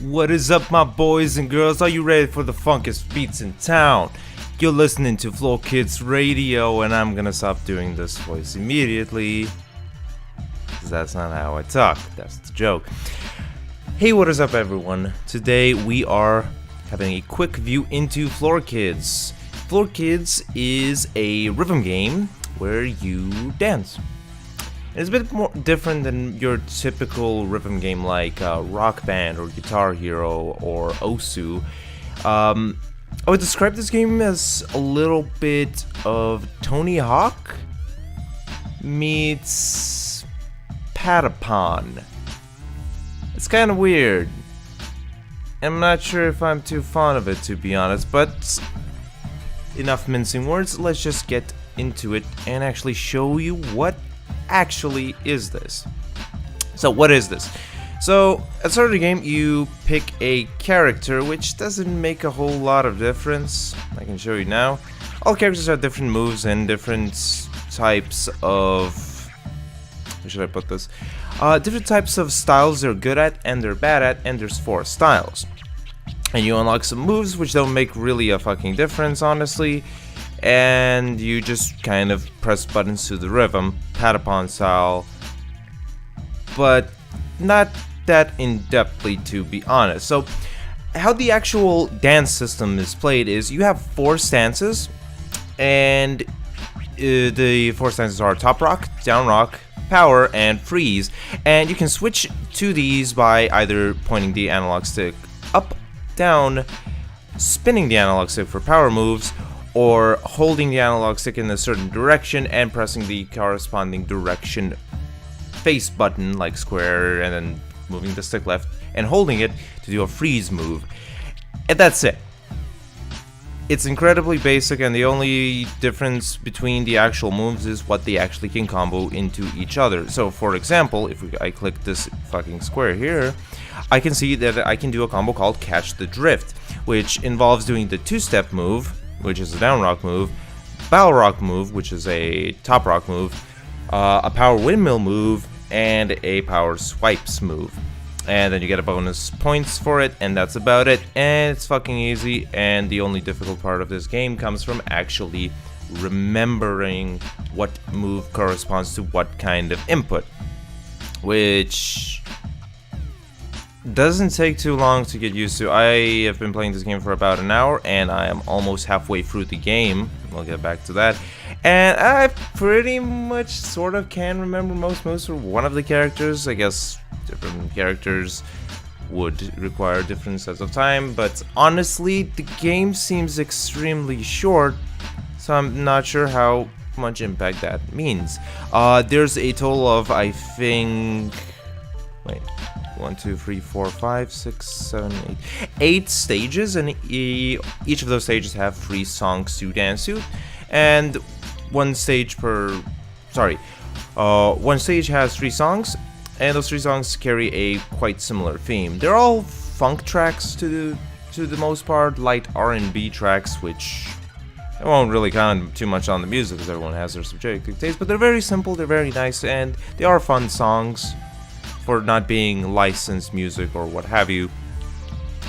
What is up, my boys and girls? Are you ready for the funkest beats in town? You're listening to Floor Kids Radio, and I'm gonna stop doing this voice immediately, because that's not how I talk. That's the joke. Hey, what is up, everyone? Today we are having a quick view into Floor Kids. Floor Kids is a rhythm game where you dance. It's a bit more different than your typical rhythm game like Rock Band or Guitar Hero or Osu. I would describe this game as a little bit of Tony Hawk meets Patapon. It's kind of weird. I'm not sure if I'm too fond of it, to be honest, but enough mincing words, let's just get into it and actually show you what actually is this. So what is this? So at the start of the game you pick a character, which doesn't make a whole lot of difference. I can show you now. All characters have different moves and different types of, how should I put this? Different types of styles they're good at and they're bad at, and there's 4 styles. And you unlock some moves which don't make really a fucking difference, honestly. And you just kind of press buttons to the rhythm, Patapon style, but not that in-depthly, to be honest. So how the actual dance system is played is you have 4 stances, and the 4 stances are top rock, down rock, power, and freeze, and you can switch to these by either pointing the analog stick up, down, spinning the analog stick for power moves, or holding the analog stick in a certain direction and pressing the corresponding direction face button like square, and then moving the stick left and holding it to do a freeze move. And that's it. It's incredibly basic, and the only difference between the actual moves is what they actually can combo into each other. So for example, if I click this fucking square here, I can see that I can do a combo called Catch the Drift, which involves doing the 2-step move, which is a down rock move, bow rock move, which is a top rock move, a power windmill move, and a power swipes move. And then you get a bonus points for it, and that's about it. And it's fucking easy, and the only difficult part of this game comes from actually remembering what move corresponds to what kind of input, which doesn't take too long to get used to. I have been playing this game for about an hour, and I am almost halfway through the game. We'll get back to that. And I pretty much sort of can remember most moves for one of the characters. I guess different characters would require different sets of time, but honestly, the game seems extremely short, so I'm not sure how much impact that means. There's a total of, I think, wait, 1, 2, 3, 4, 5, 6, 7, 8 stages, and each of those stages have 3 songs to dance to, and one stage has 3 songs, and those 3 songs carry a quite similar theme. They're all funk tracks to the most part, light R&B tracks, which I won't really comment too much on the music because everyone has their subjective taste, but they're very simple, they're very nice, and they are fun songs for not being licensed music or what have you,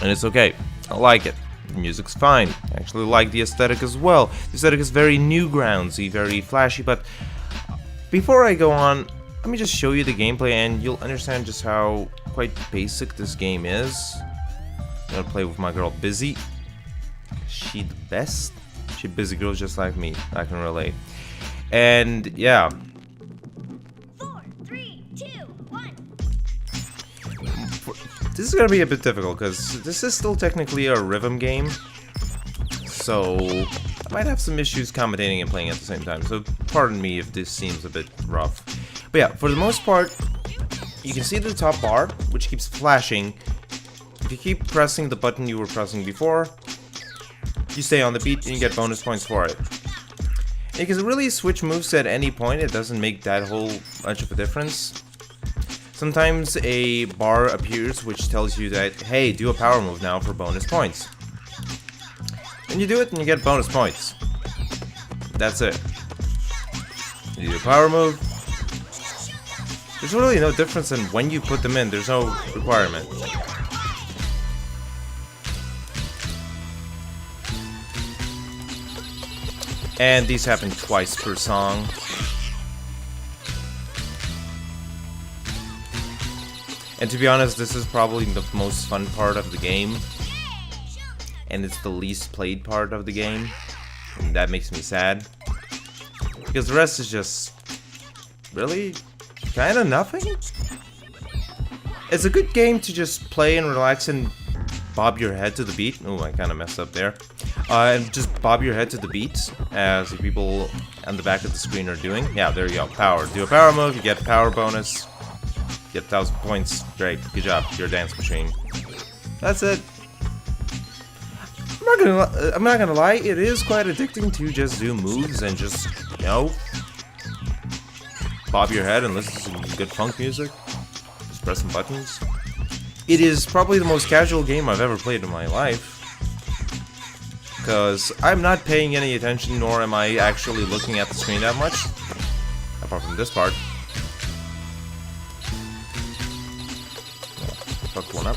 and it's okay. I like it. The music's fine. I actually like the aesthetic as well. The aesthetic is very Newgroundsy, very flashy, but before I go on, let me just show you the gameplay and you'll understand just how quite basic this game is. I'm gonna play with my girl Busy. She the best. She busy girl just like me. I can relate. And yeah. 4, 3, 2, 1. This is gonna be a bit difficult because this is still technically a rhythm game, so I might have some issues commentating and playing at the same time, so pardon me if this seems a bit rough. But yeah, for the most part, you can see the top bar, which keeps flashing. If you keep pressing the button you were pressing before, you stay on the beat and you get bonus points for it. And you can really switch moves at any point, it doesn't make that whole much of a difference. Sometimes a bar appears which tells you that, hey, do a power move now for bonus points. And you do it and you get bonus points. That's it. You do a power move. There's really no difference in when you put them in, there's no requirement. And these happen twice per song. And to be honest, this is probably the most fun part of the game. And it's the least played part of the game. And that makes me sad. Because the rest is just... really? Kinda nothing? It's a good game to just play and relax and bob your head to the beat. Oh, I kinda messed up there. And just bob your head to the beat, as the people on the back of the screen are doing. Yeah, there you go. Power. Do a power move, you get a power bonus. Get 1,000 points. Great. Good job. You're a dance machine. That's it. I'm not gonna lie, it is quite addicting to just do moves and just, you know, bob your head and listen to some good funk music. Just press some buttons. It is probably the most casual game I've ever played in my life. Because I'm not paying any attention, nor am I actually looking at the screen that much. Apart from this part. Fucked one up.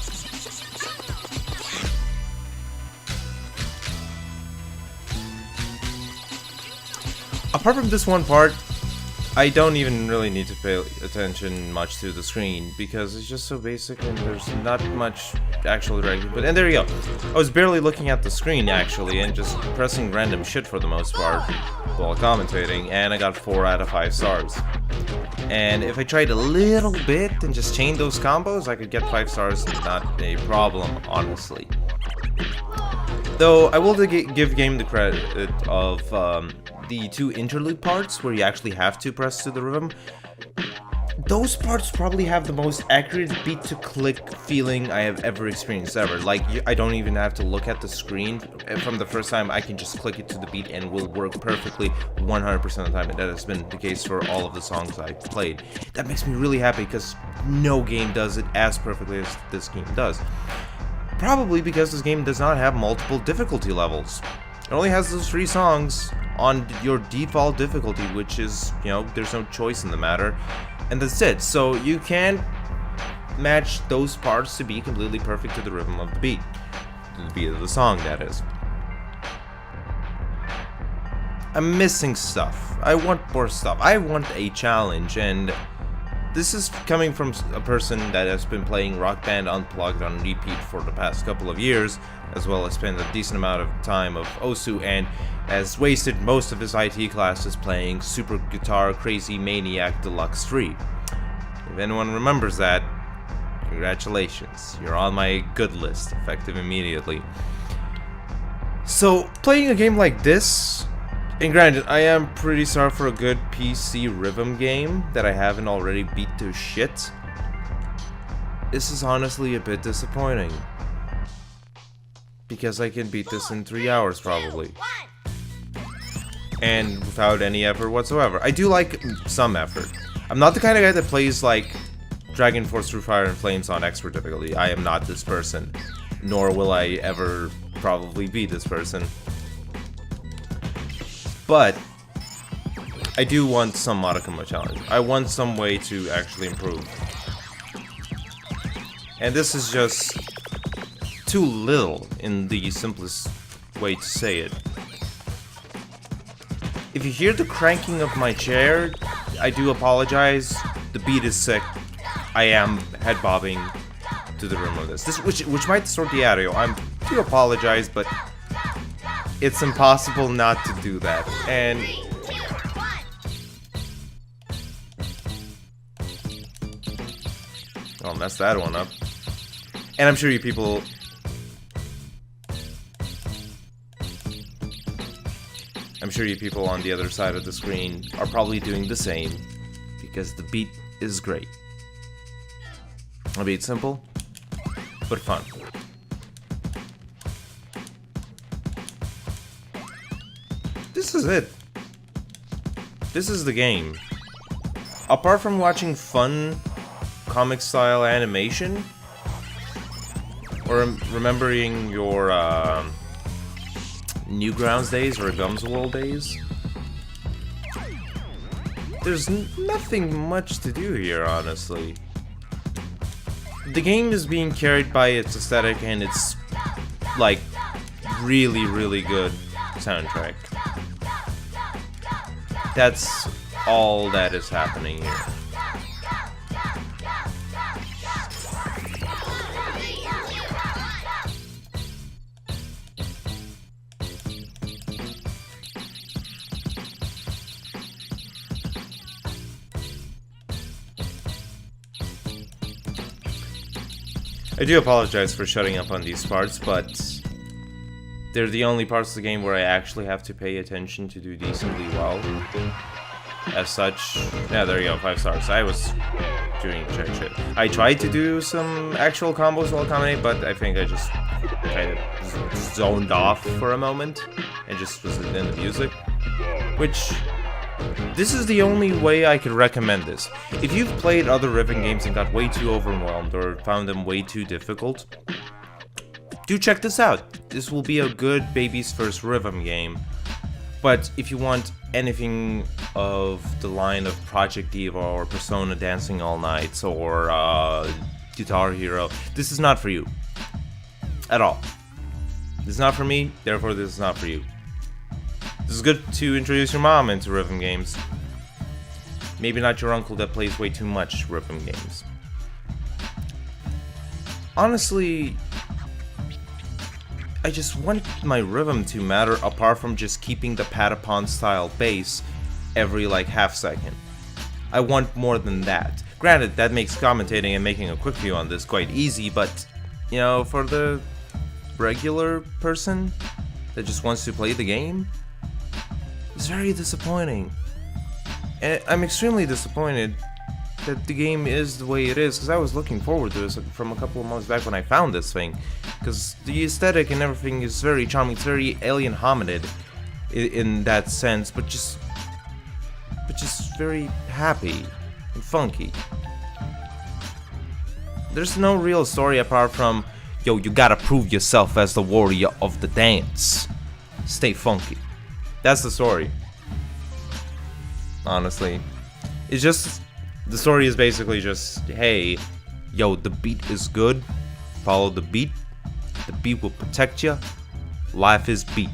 Apart from this one part, I don't even really need to pay attention much to the screen because it's just so basic and there's not much actual direction. But and there you go. I was barely looking at the screen actually and just pressing random shit for the most part while commentating, and I got 4 out of 5 stars. And if I tried a little bit and just chained those combos, I could get 5 stars, not a problem, honestly. Though I will give game the credit of the 2 interlude parts where you actually have to press to the rhythm. Those parts probably have the most accurate beat to click feeling I have ever experienced ever. Like, I don't even have to look at the screen from the first time. I can just click it to the beat and it will work perfectly 100% of the time, and that has been the case for all of the songs I've played. That makes me really happy because no game does it as perfectly as this game does. Probably because this game does not have multiple difficulty levels. It only has those 3 songs on your default difficulty, which is, you know, there's no choice in the matter, and that's it. So you can match those parts to be completely perfect to the rhythm of the beat. To the beat of the song, that is. I'm missing stuff. I want more stuff. I want a challenge, and this is coming from a person that has been playing Rock Band Unplugged on repeat for the past couple of years, as well as spent a decent amount of time of Osu, and has wasted most of his IT classes playing Super Guitar Crazy Maniac Deluxe 3. If anyone remembers that, congratulations, you're on my good list, effective immediately. So, playing a game like this, and granted, I am pretty sorry for a good PC rhythm game that I haven't already beat to shit. This is honestly a bit disappointing. Because I can beat this in 3 hours probably. And without any effort whatsoever. I do like some effort. I'm not the kind of guy that plays like Dragon Force Through Fire and Flames on expert difficulty. I am not this person. Nor will I ever probably be this person. But I do want some modicum of challenge. I want some way to actually improve. And this is just too little in the simplest way to say it. If you hear the cranking of my chair, I do apologize. The beat is sick. I am head bobbing to the rhythm of this. Which might distort the audio. I do apologize, but it's impossible not to do that. And I'll mess that one up. And I'm sure you people on the other side of the screen are probably doing the same, because the beat is great. Albeit simple, but fun. This is it. This is the game. Apart from watching fun comic-style animation, or remembering your Newgrounds days or Gums World days, there's nothing much to do here, honestly. The game is being carried by its aesthetic and its, like, really, really good soundtrack. That's all that is happening here. I do apologize for shutting up on these parts, but they're the only parts of the game where I actually have to pay attention to do decently well. As such, yeah, there you go, 5 stars. I was doing check shit. I tried to do some actual combos while commentating, but I think I just kind of zoned off for a moment and just was in the music. Which, this is the only way I could recommend this. If you've played other rhythm games and got way too overwhelmed or found them way too difficult, do check this out. This will be a good baby's first rhythm game. But if you want anything of the line of Project Diva or Persona Dancing All Night or Guitar Hero, this is not for you. At all. This is not for me, therefore this is not for you. This is good to introduce your mom into rhythm games. Maybe not your uncle that plays way too much rhythm games. Honestly, I just want my rhythm to matter apart from just keeping the Patapon style bass every like half second. I want more than that. Granted, that makes commentating and making a quick view on this quite easy, but you know, for the regular person that just wants to play the game, it's very disappointing. And I'm extremely disappointed that the game is the way it is, because I was looking forward to this from a couple of months back when I found this thing, because the aesthetic and everything is very charming. It's very alien hominid in that sense, but just very happy and funky. There's no real story apart from, yo, you gotta prove yourself as the warrior of the dance. Stay funky. That's the story. Honestly. It's just, the story is basically just, hey, yo, the beat is good. Follow the beat. The beat will protect you. Life is beat.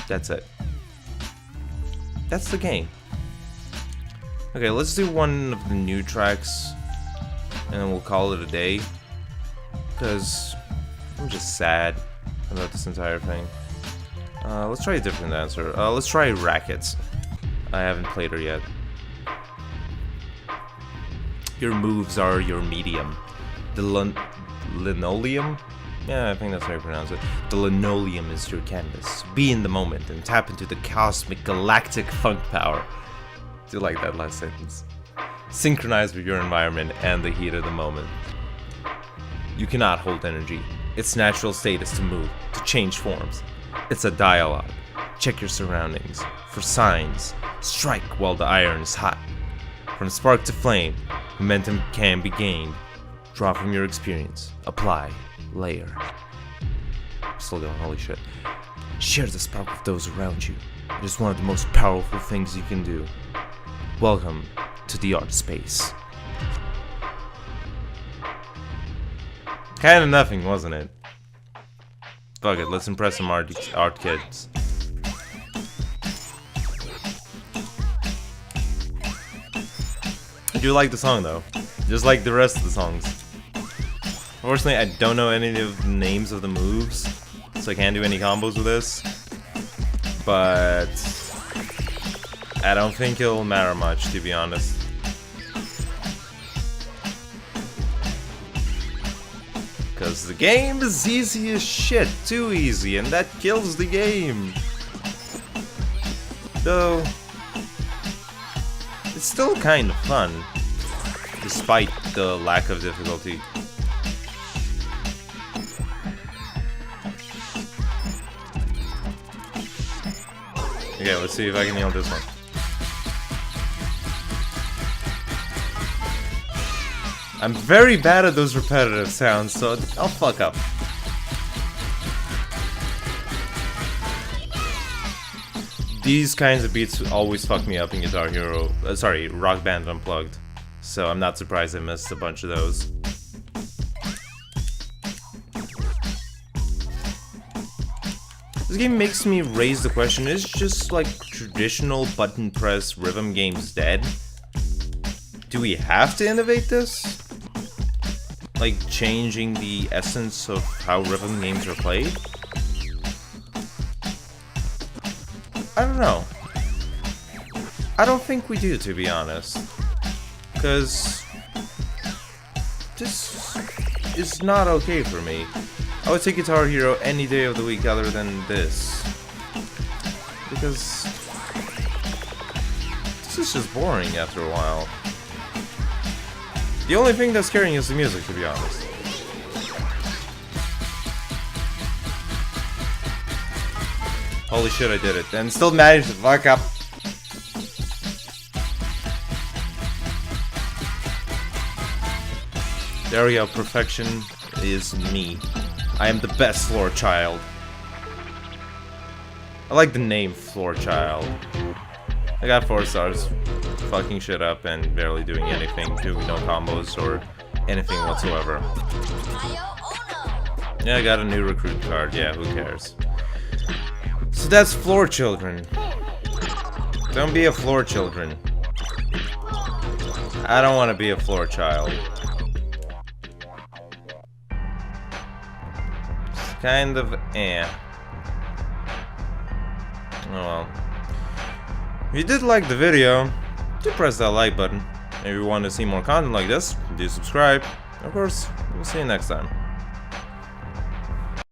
That's it. That's the game. Okay, let's do one of the new tracks, and then we'll call it a day. Because I'm just sad about this entire thing. Let's try a different answer. Let's try Rackets. I haven't played her yet. Your moves are your medium. The linoleum? Yeah, I think that's how you pronounce it. The linoleum is your canvas. Be in the moment and tap into the cosmic galactic funk power. Do you like that last sentence? Synchronize with your environment and the heat of the moment. You cannot hold energy. Its natural state is to move, to change forms. It's a dialogue. Check your surroundings for signs. Strike while the iron is hot. From spark to flame, momentum can be gained. Draw from your experience. Apply. Layer. Slow down, holy shit. Share the spark with those around you. It is one of the most powerful things you can do. Welcome to the art space. Kinda nothing, wasn't it? Fuck it, let's impress some art kids. I do like the song though, just like the rest of the songs. Unfortunately, I don't know any of the names of the moves, so I can't do any combos with this. But I don't think it'll matter much, to be honest. Because the game is easy as shit, too easy, and that kills the game. Though, it's still kind of fun, despite the lack of difficulty. Okay, let's see if I can nail this one. I'm very bad at those repetitive sounds, so I'll fuck up. These kinds of beats always fuck me up in Guitar Hero, Rock Band Unplugged. So I'm not surprised I missed a bunch of those. This game makes me raise the question, is just like traditional button press rhythm games dead? Do we have to innovate this? Like changing the essence of how rhythm games are played? I don't know. I don't think we do, to be honest. Because this is not okay for me. I would take Guitar Hero any day of the week other than this. Because this is just boring after a while. The only thing that's carrying is the music, to be honest. Holy shit, I did it. And still managed to fuck up. There we go, perfection is me. I am the best floor child. I like the name Floor Child. I got 4 stars. Fucking shit up and barely doing anything, doing no combos or anything whatsoever. Yeah, I got a new recruit card. Yeah, who cares? So that's Floor Children. Don't be a floor children. I don't want to be a floor child. It's kind of Oh well. If you did like the video, do press that like button. If you want to see more content like this, do subscribe. Of course, we'll see you next time.